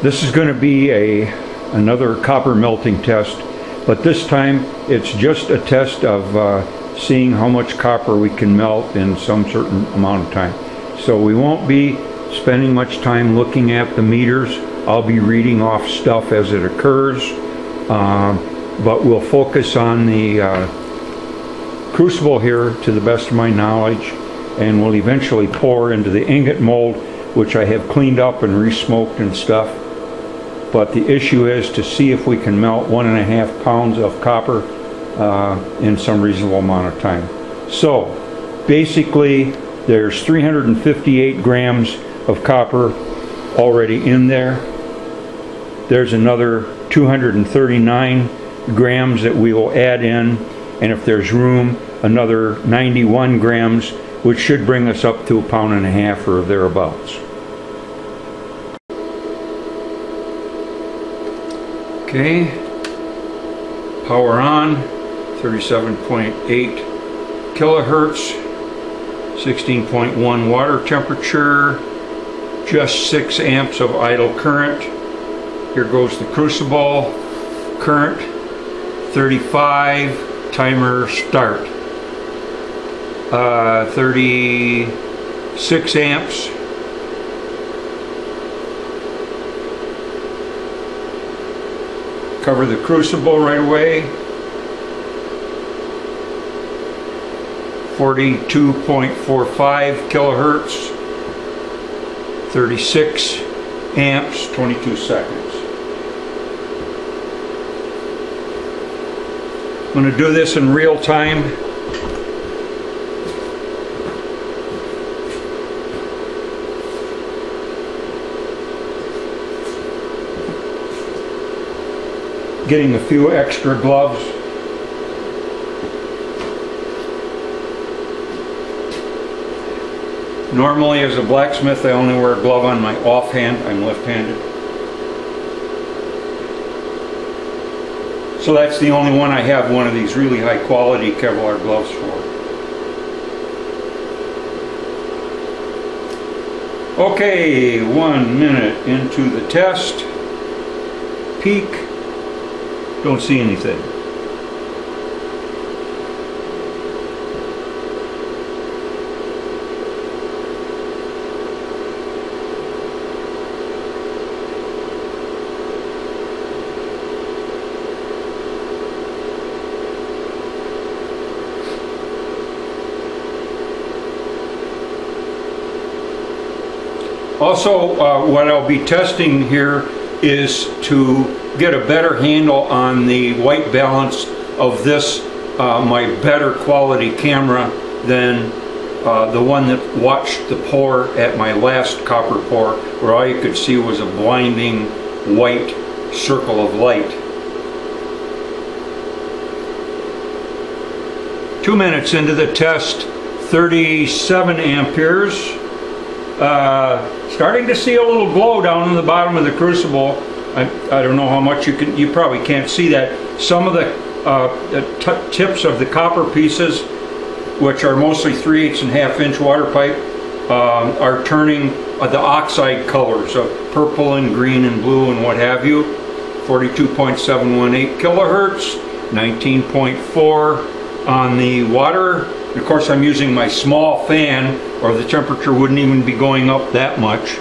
This is going to be another copper melting test, but this time it's just a test of seeing how much copper we can melt in some certain amount of time. So we won't be spending much time looking at the meters. I'll be reading off stuff as it occurs, but we'll focus on the crucible here to the best of my knowledge, and we'll eventually pour into the ingot mold, which I have cleaned up and re-smoked and stuff. But the issue is to see if we can melt 1.5 pounds of copper in some reasonable amount of time. So basically there's 358 grams of copper already in there. There's another 239 grams that we will add in, and if there's room, another 91 grams, which should bring us up to 1.5 pounds or thereabouts. Okay, power on, 37.8 kilohertz, 16.1 water temperature, just 6 amps of idle current. Here goes the crucible, current 35, timer start, 36 amps. Cover the crucible right away. 42.45 kilohertz, 36 amps, 22 seconds. I'm going to do this in real time. Getting a few extra gloves. Normally as a blacksmith I only wear a glove on my offhand. I'm left-handed. So that's the only one I have one of these really high quality Kevlar gloves for. Okay, 1 minute into the test. Peak. Don't see anything. Also, what I'll be testing here is to get a better handle on the white balance of this, my better quality camera than the one that watched the pour at my last copper pour, where all you could see was a blinding white circle of light. 2 minutes into the test, 37 amperes. Starting to see a little glow down in the bottom of the crucible. I don't know how much you probably can't see that. Some of the tips of the copper pieces, which are mostly 3/8 and 1/2 inch water pipe, are turning the oxide colors of purple and green and blue and what have you. 42.718 kilohertz, 19.4 on the water. Of course I'm using my small fan, or the temperature wouldn't even be going up that much.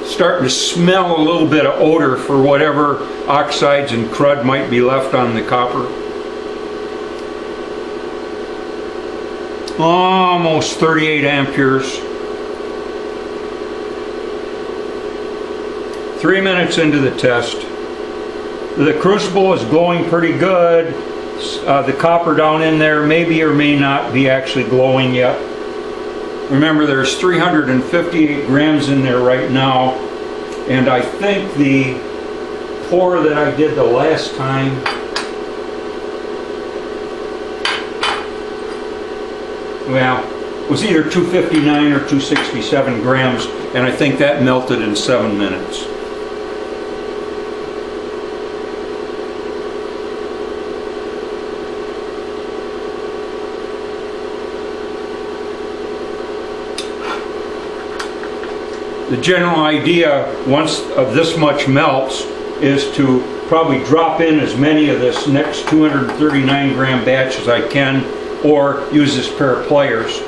Starting to smell a little bit of odor for whatever oxides and crud might be left on the copper. Almost 38 amperes. 3 minutes into the test. The crucible is glowing pretty good. The copper down in there may or may not be actually glowing yet. Remember, there's 358 grams in there right now, and I think the pour that I did the last time was either 259 or 267 grams, and I think that melted in 7 minutes. the general idea, once this much melts, is to probably drop in as many of this next 239 gram batch as I can, or use this pair of pliers.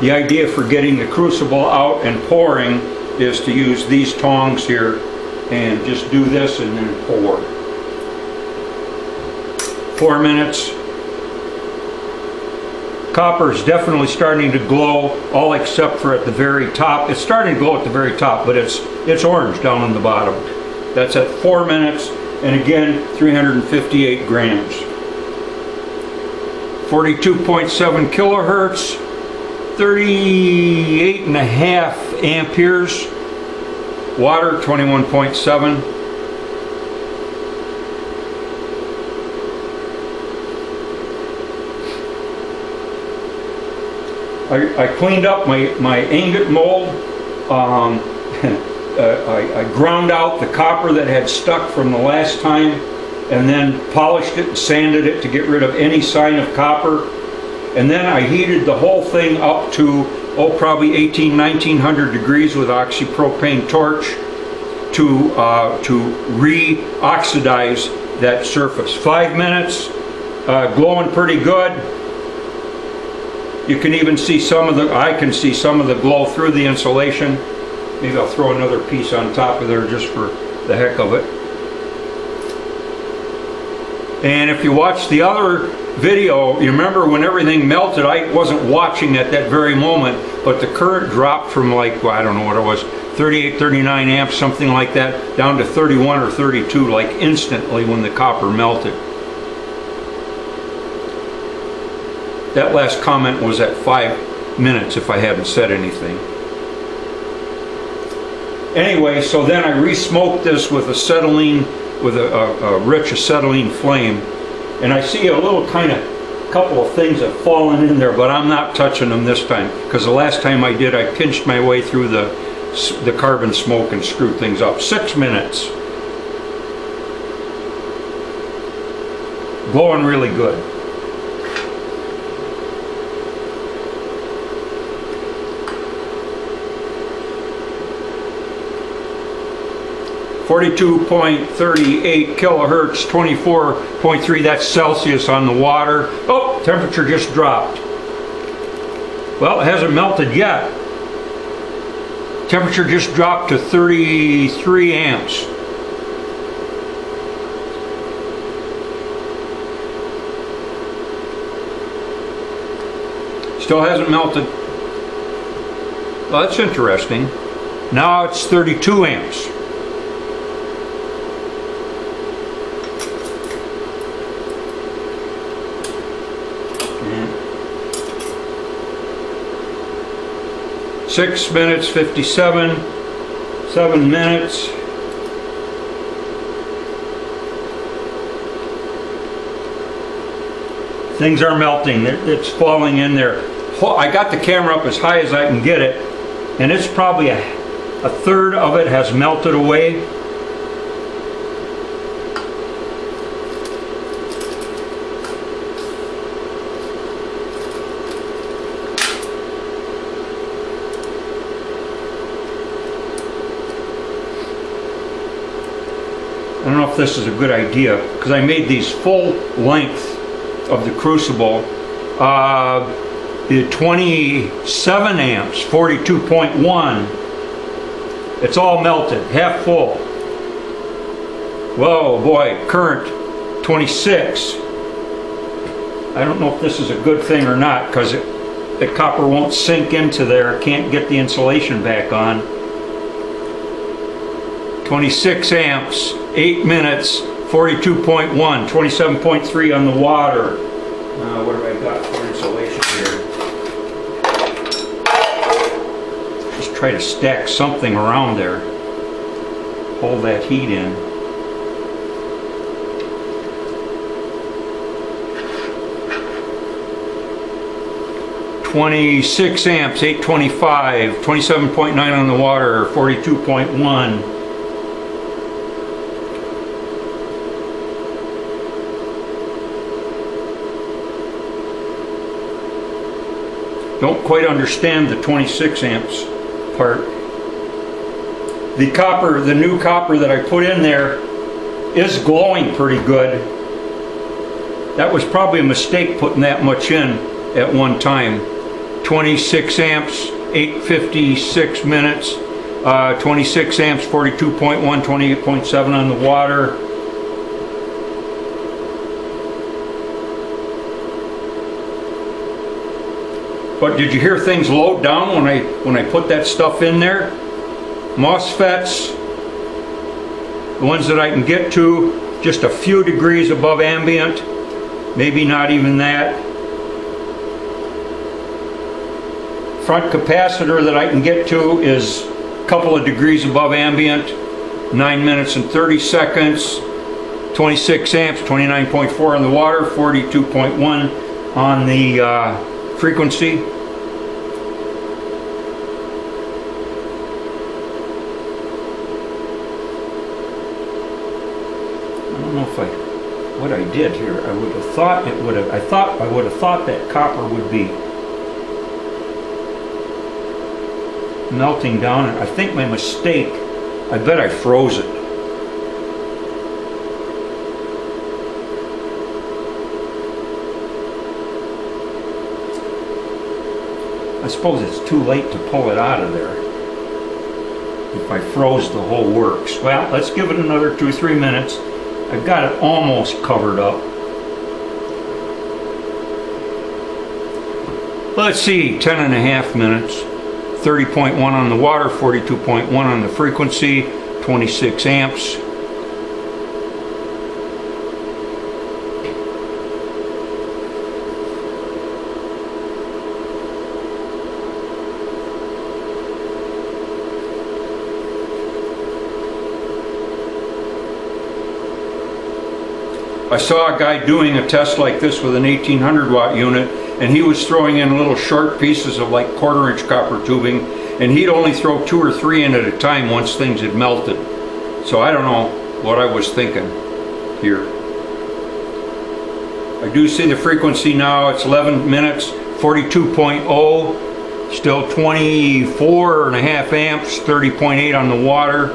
The idea for getting the crucible out and pouring is to use these tongs here and just do this and then pour. 4 minutes. Copper is definitely starting to glow, all except for at the very top. It's starting to glow at the very top, but it's orange down on the bottom. That's at 4 minutes, and again, 358 grams. 42.7 kilohertz, 38.5 amperes. Water, 21.7. I cleaned up my ingot mold. I ground out the copper that had stuck from the last time, and then polished it and sanded it to get rid of any sign of copper. And then I heated the whole thing up to, probably 1900 degrees with oxypropane torch to re-oxidize that surface. 5 minutes, glowing pretty good. You can even see I can see some of the glow through the insulation. Maybe I'll throw another piece on top of there just for the heck of it. And if you watch the other video, you remember when everything melted, I wasn't watching at that very moment, but the current dropped from, like, well, I don't know what it was, 38, 39 amps, something like that, down to 31 or 32, like instantly when the copper melted. That last comment was at 5 minutes if I hadn't said anything. Anyway, so then I re-smoked this with acetylene, with a rich acetylene flame, and I see a little couple of things have fallen in there, but I'm not touching them this time, because the last time I did, I pinched my way through the carbon smoke and screwed things up. 6 minutes. Glowing really good. .38 kilohertz, 24.3, that's Celsius on the water. Oh, temperature just dropped. Well, it hasn't melted yet. Temperature just dropped to 33 amps. Still hasn't melted. Well, that's interesting. Now it's 32 amps. And 6 minutes 57, 7 minutes. Things are melting. It's falling in there. I got the camera up as high as I can get it, and it's probably a third of it has melted away. I don't know if this is a good idea, because I made these full length of the crucible. The 27 amps, 42.1. It's all melted, half full. Whoa, boy, current 26. I don't know if this is a good thing or not, because the copper won't sink into there. Can't get the insulation back on. 26 amps, 8 minutes, 42.1, 27.3 on the water. What have I got for insulation here? Just try to stack something around there. Hold that heat in. .26 amps, 825, 27.9 on the water, 42.1. Don't quite understand the 26 amps part. the copper, the new copper that I put in there is glowing pretty good. That was probably a mistake putting that much in at one time. 26 amps, 856 minutes, 26 amps, 42.1, 28.7 on the water. But did you hear things load down when I put that stuff in there? MOSFETs, the ones that I can get to, just a few degrees above ambient, maybe not even that. Front capacitor that I can get to is a couple of degrees above ambient, 9 minutes and 30 seconds, 26 amps, 29.4 on the water, 42.1 on the frequency. I don't know if what I did here. I would have thought it would have. I would have thought that copper would be melting down. I think my mistake. I bet I froze it. I suppose it's too late to pull it out of there if I froze the whole works. Well, let's give it another 2-3 minutes. I've got it almost covered up. Let's see, 10.5 minutes. 30.1 on the water, 42.1 on the frequency, 26 amps. I saw a guy doing a test like this with an 1800 watt unit, and he was throwing in little short pieces of like 1/4 inch copper tubing, and he'd only throw 2 or 3 in at a time once things had melted. So I don't know what I was thinking here. I do see the frequency now. It's 11 minutes, 42.0, still 24.5 amps, 30.8 on the water.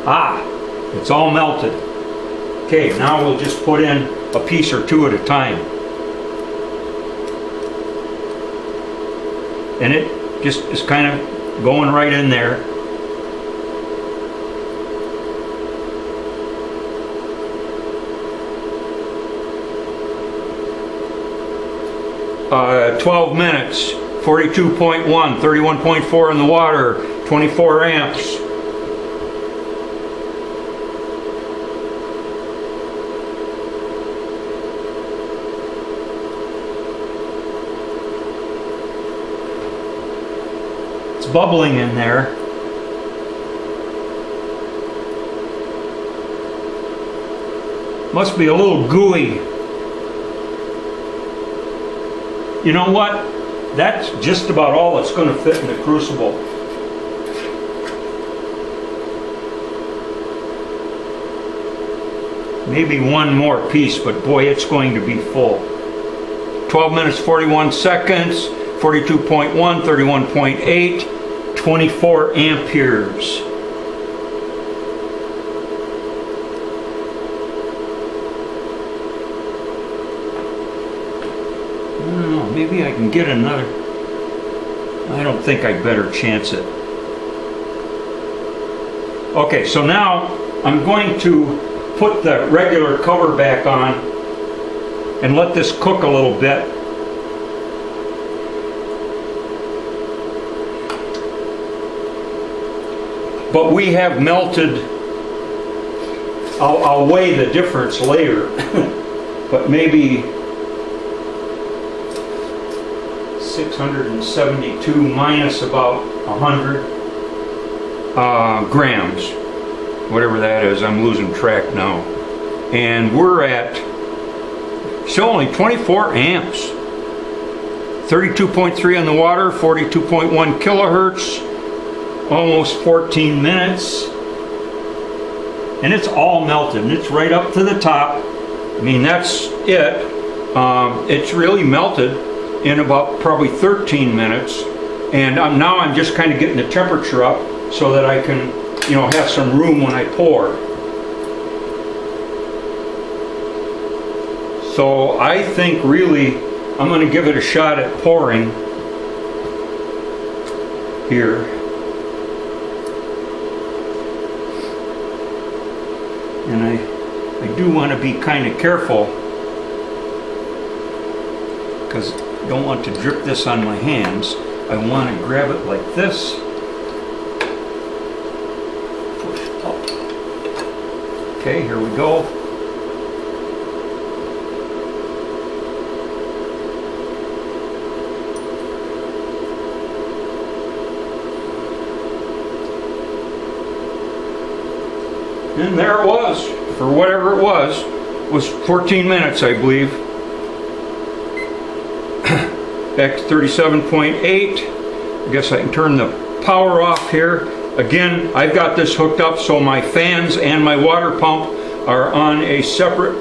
Ah, it's all melted. Okay, now we'll just put in a piece or two at a time. And it just is kind of going right in there. Uh, 12 minutes, 42.1, 31.4 in the water, 24 amps. Bubbling in there. Must be a little gooey. You know what? That's just about all that's going to fit in the crucible. Maybe one more piece, but boy, it's going to be full. 12 minutes, 41 seconds, 42.1, 31.8. 24 amperes. I don't know, maybe I can get another. I don't think I'd better chance it. Okay, so now I'm going to put the regular cover back on and let this cook a little bit. But we have melted, I'll weigh the difference later, but maybe 672 minus about 100 grams, whatever that is. I'm losing track now. And we're at still only 24 amps. 32.3 on the water, 42.1 kilohertz, almost 14 minutes. And it's all melted, and it's right up to the top. I mean, that's it. It's really melted in about probably 13 minutes. And now I'm just kind of getting the temperature up so that I can, you know, have some room when I pour. So I think really I'm going to give it a shot at pouring here. And I do want to be kind of careful because I don't want to drip this on my hands. I want to grab it like this. Push up. Okay, here we go. And there it was, for whatever it was 14 minutes, I believe. Back to 37.8. I guess I can turn the power off here. Again, I've got this hooked up so my fans and my water pump are on a separate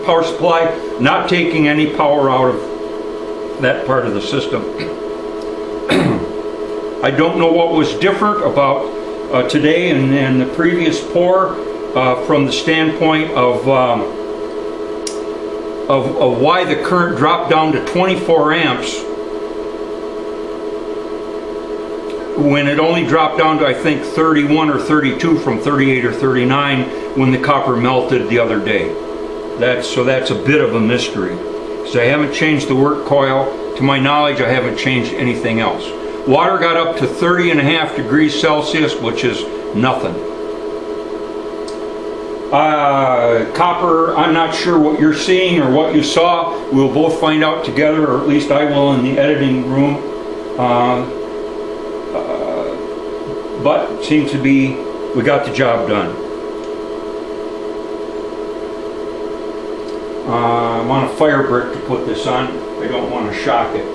power supply, not taking any power out of that part of the system. I don't know what was different about today and the previous pour from the standpoint of why the current dropped down to 24 amps when it only dropped down to I think 31 or 32 from 38 or 39 when the copper melted the other day. So that's a bit of a mystery. So I haven't changed the work coil. To my knowledge, I haven't changed anything else. Water got up to 30.5 degrees Celsius, which is nothing. Copper, I'm not sure what you're seeing or what you saw. We'll both find out together, or at least I will in the editing room. But it seems to be, we got the job done. I want a fire brick to put this on. I don't want to shock it.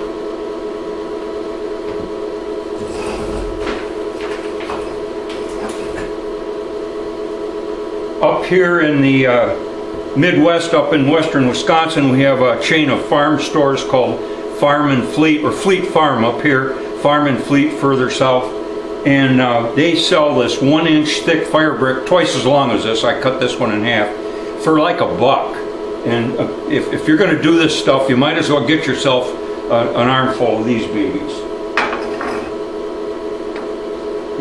Up here in the Midwest, up in western Wisconsin, we have a chain of farm stores called Farm and Fleet, or Fleet Farm up here, Farm and Fleet further south. And they sell this 1-inch thick fire brick, twice as long as this. I cut this one in half for like $1. And if you're going to do this stuff, you might as well get yourself an armful of these babies.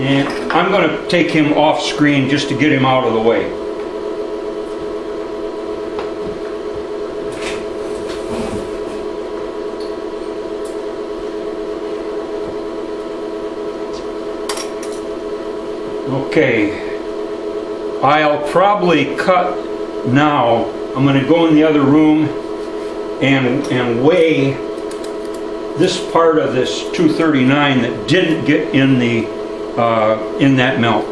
And I'm going to take him off screen just to get him out of the way. Okay, I'll probably cut now. I'm going to go in the other room and weigh this part of this 239 that didn't get in the in that melt.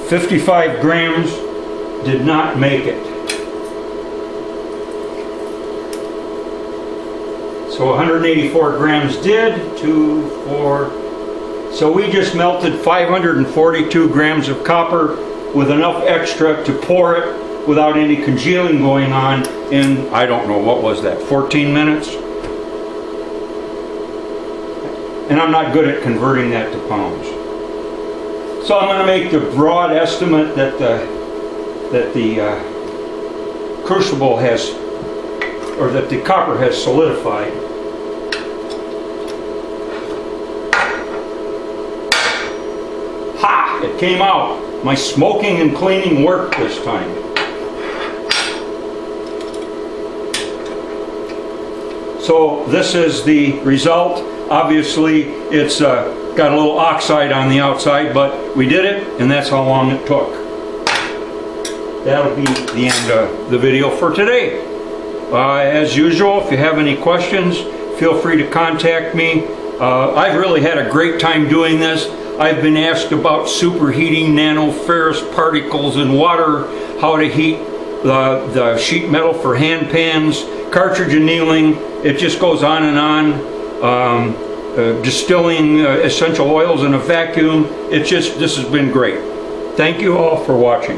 55 grams did not make it. So 184 grams did. 2, 4. So we just melted 542 grams of copper with enough extra to pour it without any congealing going on in, I don't know, what was that, 14 minutes? And I'm not good at converting that to pounds. So I'm going to make the broad estimate that the crucible has, or that the copper has solidified. Ha! It came out. My smoking and cleaning worked this time. So this is the result. Obviously it's got a little oxide on the outside, but we did it, and that's how long it took. That'll be the end of the video for today. As usual, if you have any questions, feel free to contact me. I've really had a great time doing this. I've been asked about superheating nanoferrous particles in water, how to heat the sheet metal for hand pans, cartridge annealing. It just goes on and on. Distilling essential oils in a vacuum. This has been great. Thank you all for watching.